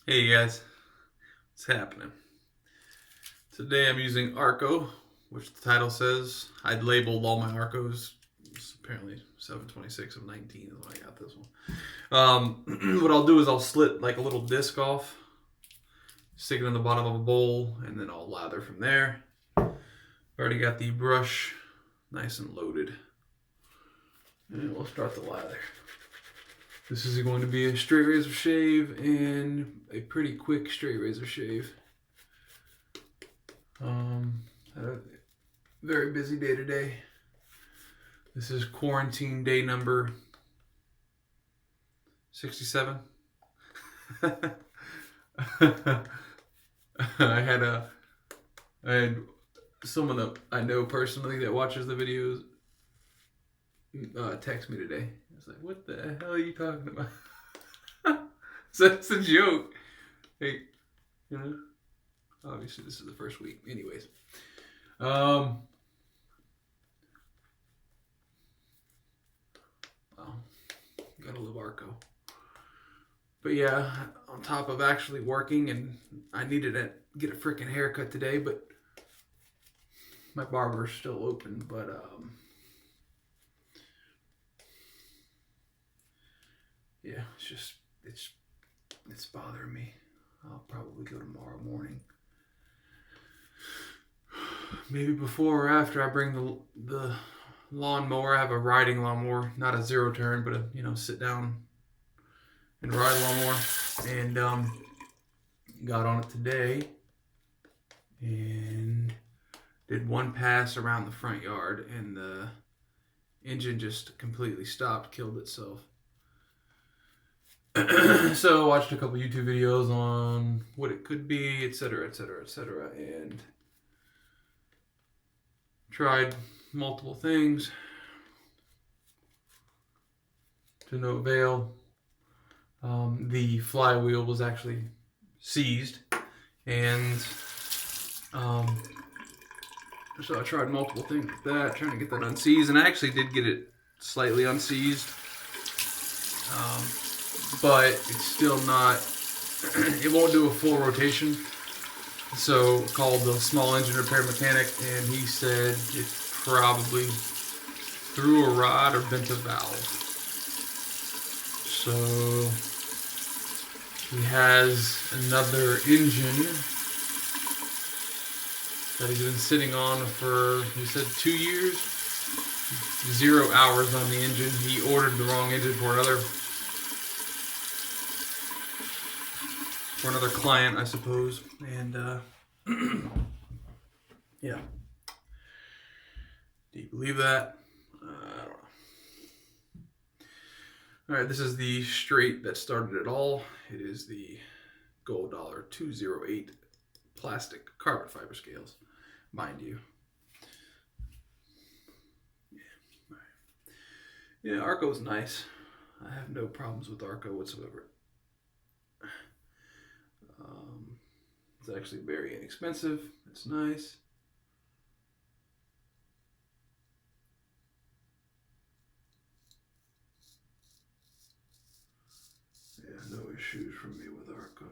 Hey guys, what's happening? Today I'm using Arko, which the title says. I'd labeled all my Arcos. It's apparently 726 of 19 is when I got this one. What I'll do is I'll slit like a little disc off, stick it in the bottom of a bowl, and then I'll lather from there. Already got the brush nice and loaded. And we'll start the lather. This is going to be a straight razor shave and a pretty quick straight razor shave. Had a very busy day today. This is quarantine day number 67. I had someone that I know personally that watches the videos text me today. I was like, "What the hell are you talking about?" So it's a joke. Hey, you know. Obviously, this is the first week. Anyways, well, gotta love Arko. But yeah, on top of actually working, and I needed to get a freaking haircut today, but my barber's still open. But yeah, it's bothering me. I'll probably go tomorrow morning. Maybe before or after I bring the lawnmower. I have a riding lawnmower, not a zero turn, but a sit down and ride lawnmower. And got on it today and did one pass around the front yard, and the engine just completely stopped, killed itself. So I watched a couple YouTube videos on what it could be, etc., etc., etc., and tried multiple things to no avail. The flywheel was actually seized, and so I tried multiple things with that, trying to get that unseized, and I actually did get it slightly unseized, but it's still not, it won't do a full rotation. So called the small engine repair mechanic, and he said it probably threw a rod or bent a valve. So he has another engine that he's been sitting on for, he said, 2 years. 0 hours on the engine. He ordered the wrong engine for another client, I suppose. And yeah. Do you believe that? I don't know. Alright, this is the straight that started it all. It is the Gold Dollar 208 plastic carbon fiber scales, mind you. Yeah, Arko's nice. I have no problems with Arko whatsoever. It's actually very inexpensive. It's nice. Yeah, no issues from me with Arko.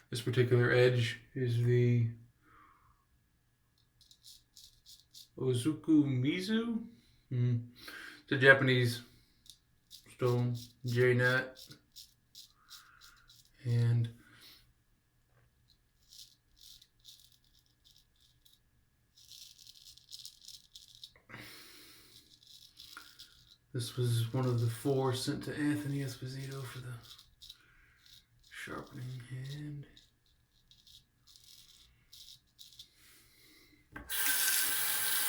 This particular edge is the Ozuku Mizu. It's a Japanese stone J-nut. And this was one of the 4 sent to Anthony Esposito for the sharpening hand.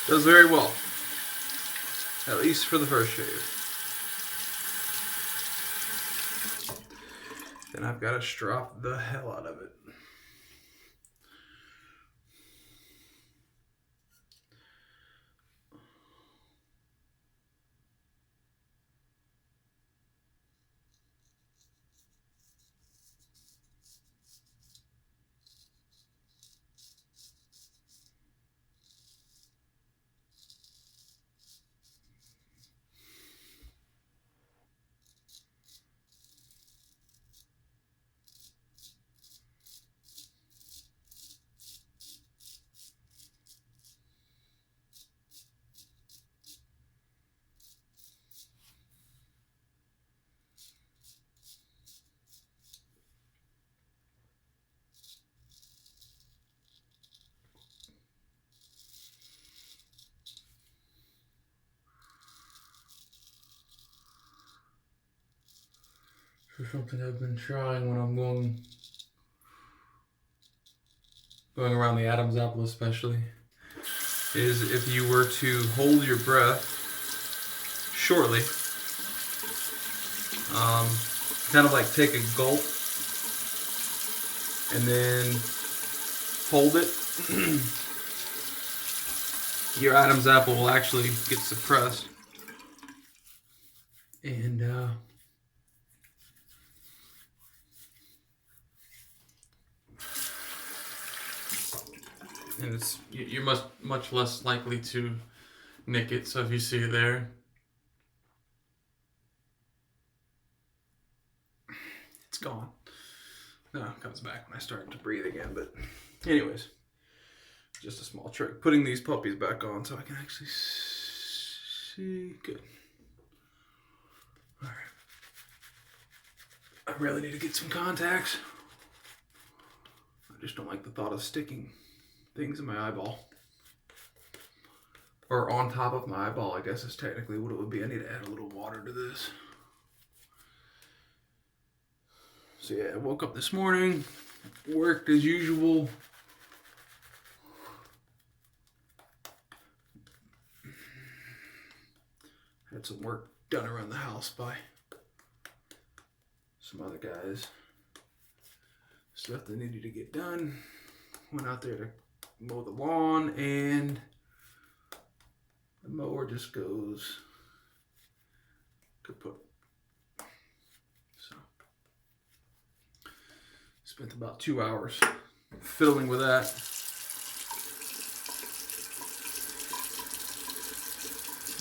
Does very well, at least for the first shave. Then I've got to strop the hell out of it. for something I've been trying when I'm going around the Adam's apple especially, is if you were to hold your breath shortly, kind of like take a gulp and then hold it, your Adam's apple will actually get suppressed. And you're much less likely to nick it. So if you see it there, it's gone. No, it comes back when I start to breathe again. But anyways, just a small trick. Putting these puppies back on so I can actually see. Good. All right. I really need to get some contacts. I just don't like the thought of sticking things in my eyeball. Or on top of my eyeball, I guess is technically what it would be. I need to add a little water to this. So yeah, I woke up this morning, worked as usual. Had some work done around the house by some other guys. Stuff that needed to get done. Went out there to mow the lawn, and the mower just goes kaput. So spent about 2 hours fiddling with that.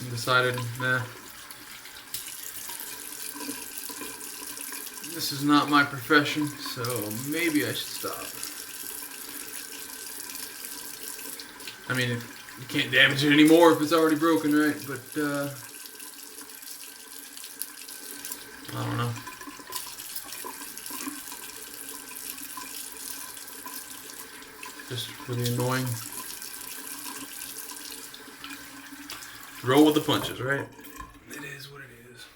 And decided, nah, this is not my profession, so maybe I should stop. I mean, you can't damage it anymore if it's already broken, right? But, I don't know. Just really annoying. Roll with the punches, right? It is what it is.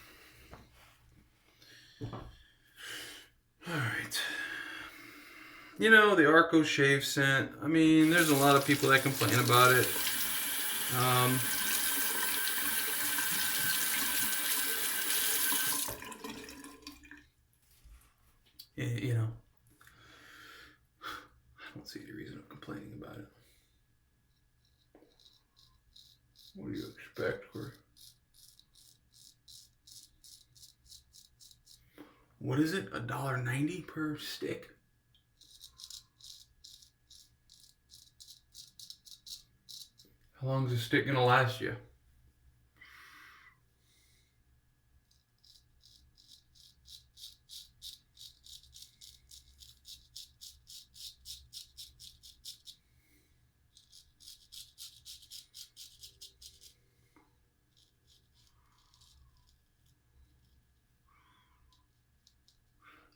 Alright. You know, the Arko shave scent. I mean, there's a lot of people that complain about it. You know, I don't see any reason of complaining about it. What do you expect for... What is it? $1.90 per stick? How long is a stick gonna last you?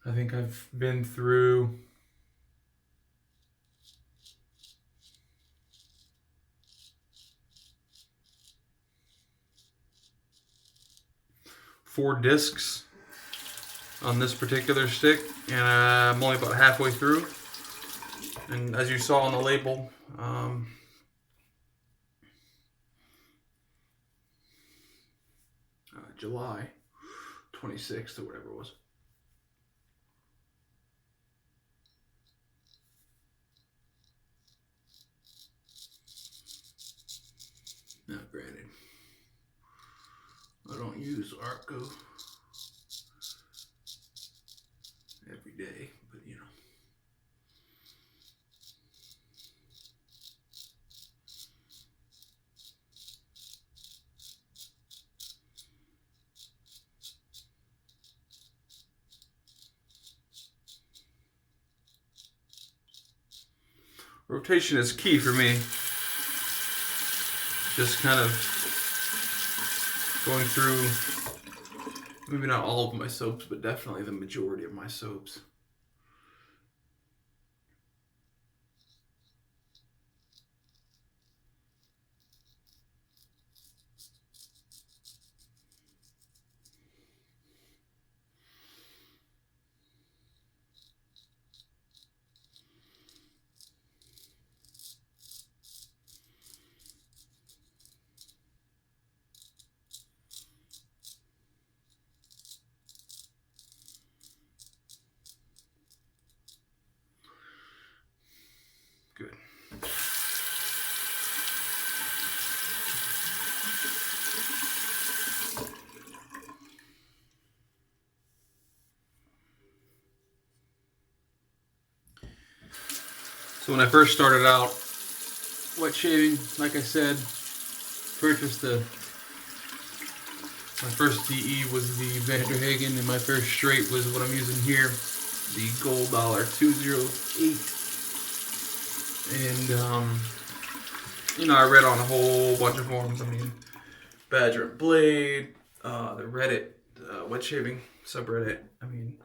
I think I've been through four discs on this particular stick, and I'm only about halfway through. And as you saw on the label, July 26th or whatever it was. Now, granted, I don't use Arko every day, but you know. Rotation is key for me. Just kind of going through, maybe not all of my soaps, but definitely the majority of my soaps. So when I first started out wet shaving, like I said, purchased my first DE was the Vanderhagen, and my first straight was what I'm using here, the Gold Dollar 208. And you know, I read on a whole bunch of forums. I mean, Badger and Blade, the Reddit wet shaving subreddit. I mean,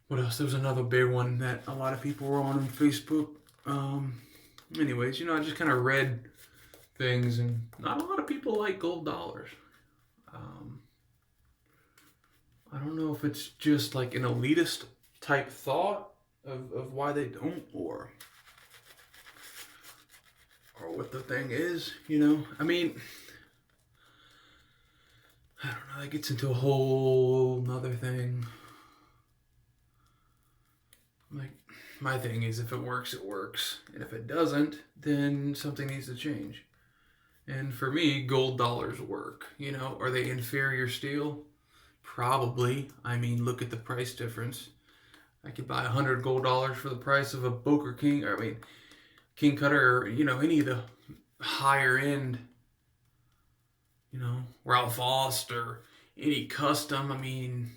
what else? There was another big one that a lot of people were on Facebook. Anyways, you know, I just kind of read things, and not a lot of people like gold dollars. I don't know if it's just like an elitist type thought of why they don't, or what the thing is, you know. I mean, I don't know, that gets into a whole nother thing. Like, my thing is, if it works, it works. And if it doesn't, then something needs to change. And for me, gold dollars work. You know, are they inferior steel? Probably. I mean, look at the price difference. I could buy 100 gold dollars for the price of a Boker King, or I mean, King Cutter, or, you know, any of the higher end, you know, Ralph Faust or any custom. I mean,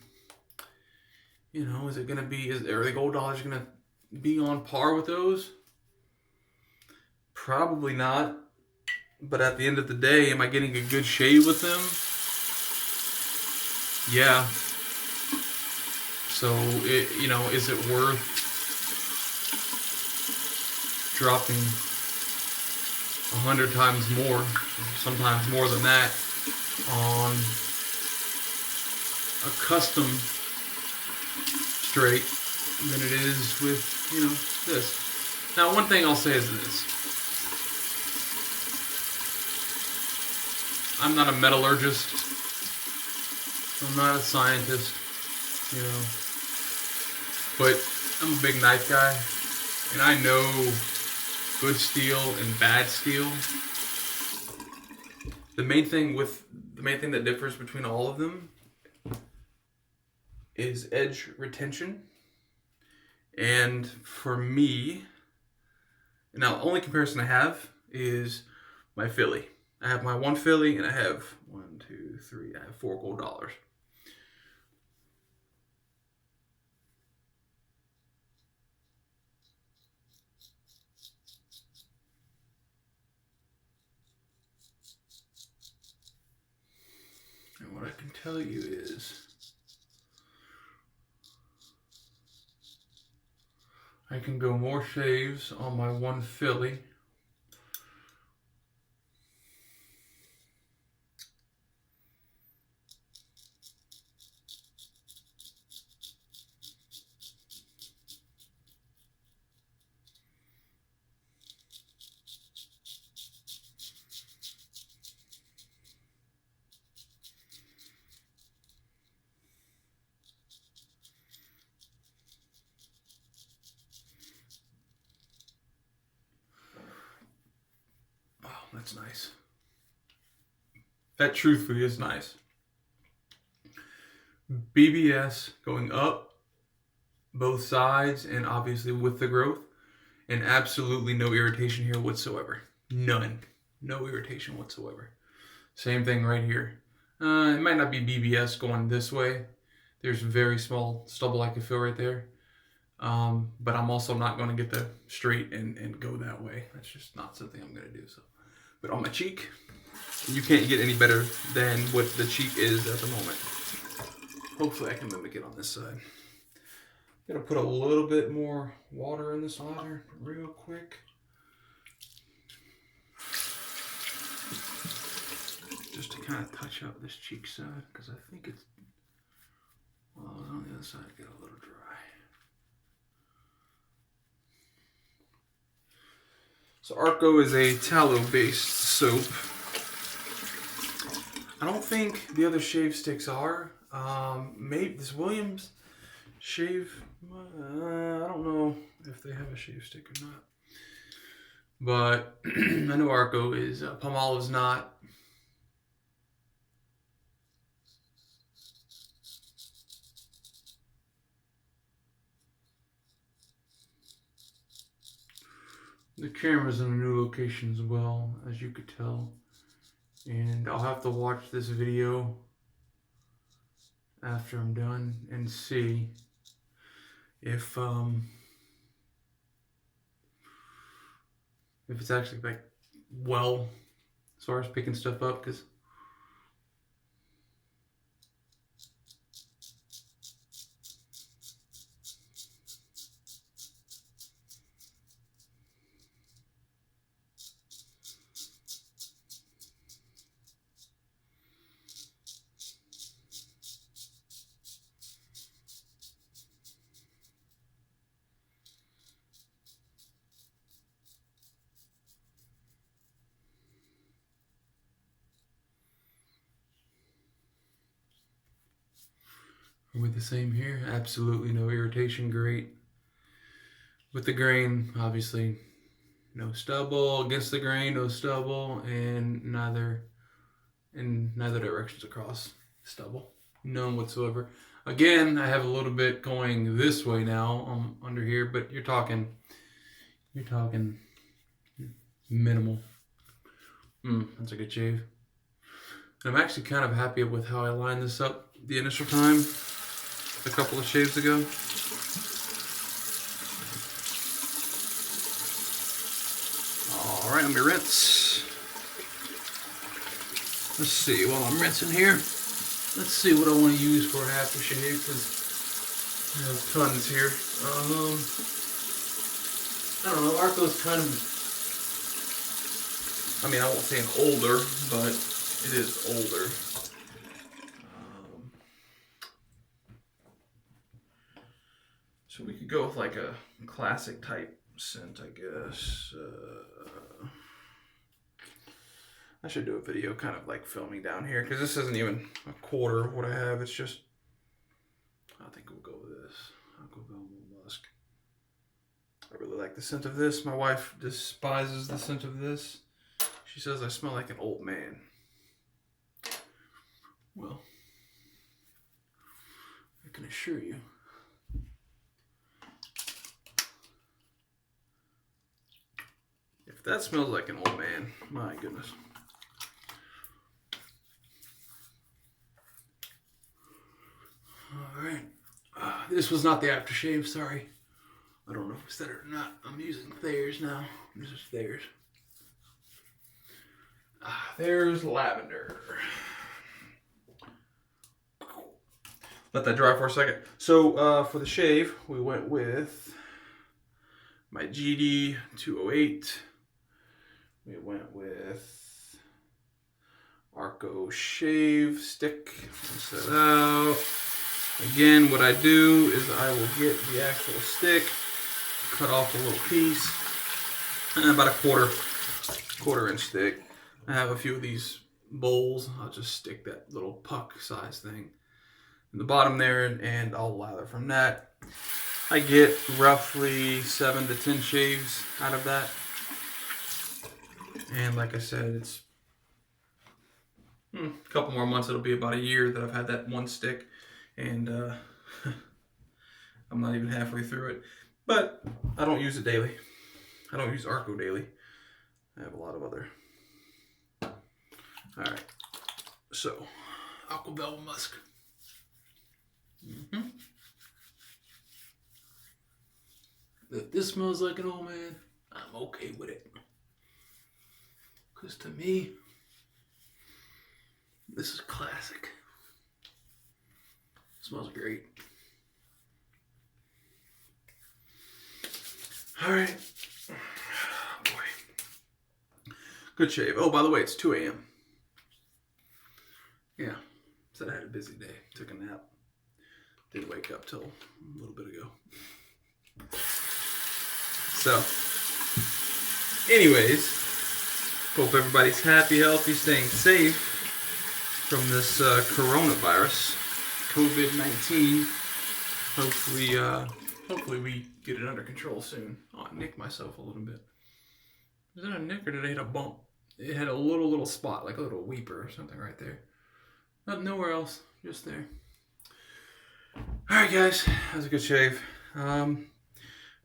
you know, is it going to be, are the gold dollars going to be on par with those? Probably not. But at the end of the day, am I getting a good shave with them? Yeah. So, you know, is it worth dropping 100 times more, sometimes more than that, on a custom straight than it is with, you know, this? Now, one thing I'll say is this. I'm not a metallurgist. I'm not a scientist, you know. But I'm a big knife guy, and I know good steel and bad steel. The main thing that differs between all of them is edge retention. And for me, now the only comparison I have is my Philly. I have my one Philly, and I have I have 4 gold dollars. And what I can tell you is, I can go more shaves on my one Philly . That's nice. That truthfully is nice. BBS going up both sides, and obviously with the growth, and absolutely no irritation here whatsoever. None. No irritation whatsoever. Same thing right here. It might not be BBS going this way. There's very small stubble I can feel right there. But I'm also not going to get the straight and go that way. That's just not something I'm going to do. So, but on my cheek, you can't get any better than what the cheek is at the moment. Hopefully I can mimic it on this side. I'm going to put a little bit more water in this ladder real quick. Just to kind of touch up this cheek side, because I think it's, well, on the other side, get a little dry. So Arko is a tallow-based soap. I don't think the other shave sticks are. Maybe this Williams shave, I don't know if they have a shave stick or not. But I know Arko is, Palmolive's not. The camera's in a new location as well, as you could tell. And I'll have to watch this video after I'm done and see if it's actually like well as far as picking stuff up, because are we the same here? Absolutely no irritation, great. With the grain, obviously, no stubble. Against the grain, no stubble, and neither in neither directions across stubble. None whatsoever. Again, I have a little bit going this way now under here, but you're talking minimal. That's a good shave. I'm actually kind of happy with how I lined this up the initial time, a couple of shaves ago. All right, let me rinse. Let's see, while I'm rinsing here, let's see what I want to use for an aftershave, because I have tons here. I don't know, Arko's kind of, I mean, I won't say an older, but it is older. So we could go with like a classic type scent, I guess. I should do a video kind of like filming down here, because this isn't even a quarter of what I have. It's just, I think we'll go with this. Aqua, Velva, Musk. I really like the scent of this. My wife despises the scent of this. She says I smell like an old man. Well, I can assure you, if that smells like an old man, my goodness. All right, this was not the aftershave, sorry. I don't know if I said it or not. I'm using Thayer's now. This is Thayer's. There's lavender. Let that dry for a second. So for the shave, we went with my GD 208. We went with Arko shave stick. Rinse that out. Again, what I do is I will get the actual stick, cut off a little piece, and about a quarter inch thick. I have a few of these bowls. I'll just stick that little puck size thing in the bottom there, and I'll lather from that. I get roughly 7 to 10 shaves out of that. And like I said, it's a couple more months. It'll be about a year that I've had that one stick, and I'm not even halfway through it. But I don't use it daily. I don't use Arko daily. I have a lot of other. All right, so Aqua, Velva, Musk. If this smells like an old man, I'm okay with it. Because to me, this is classic. It smells great. All right. Oh, boy. Good shave. Oh, by the way, it's 2 a.m. Yeah, said I had a busy day. Took a nap. Didn't wake up till a little bit ago. So, anyways, hope everybody's happy, healthy, staying safe from this coronavirus, COVID-19. Hopefully we get it under control soon. Oh, I nicked myself a little bit. Was that a nick or did I hit a bump? It had a little spot, like a little weeper or something right there. Nowhere else, just there. Alright guys, that was a good shave. If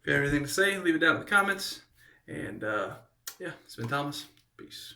you have anything to say, leave it down in the comments. And yeah, it's been Thomas. Peace.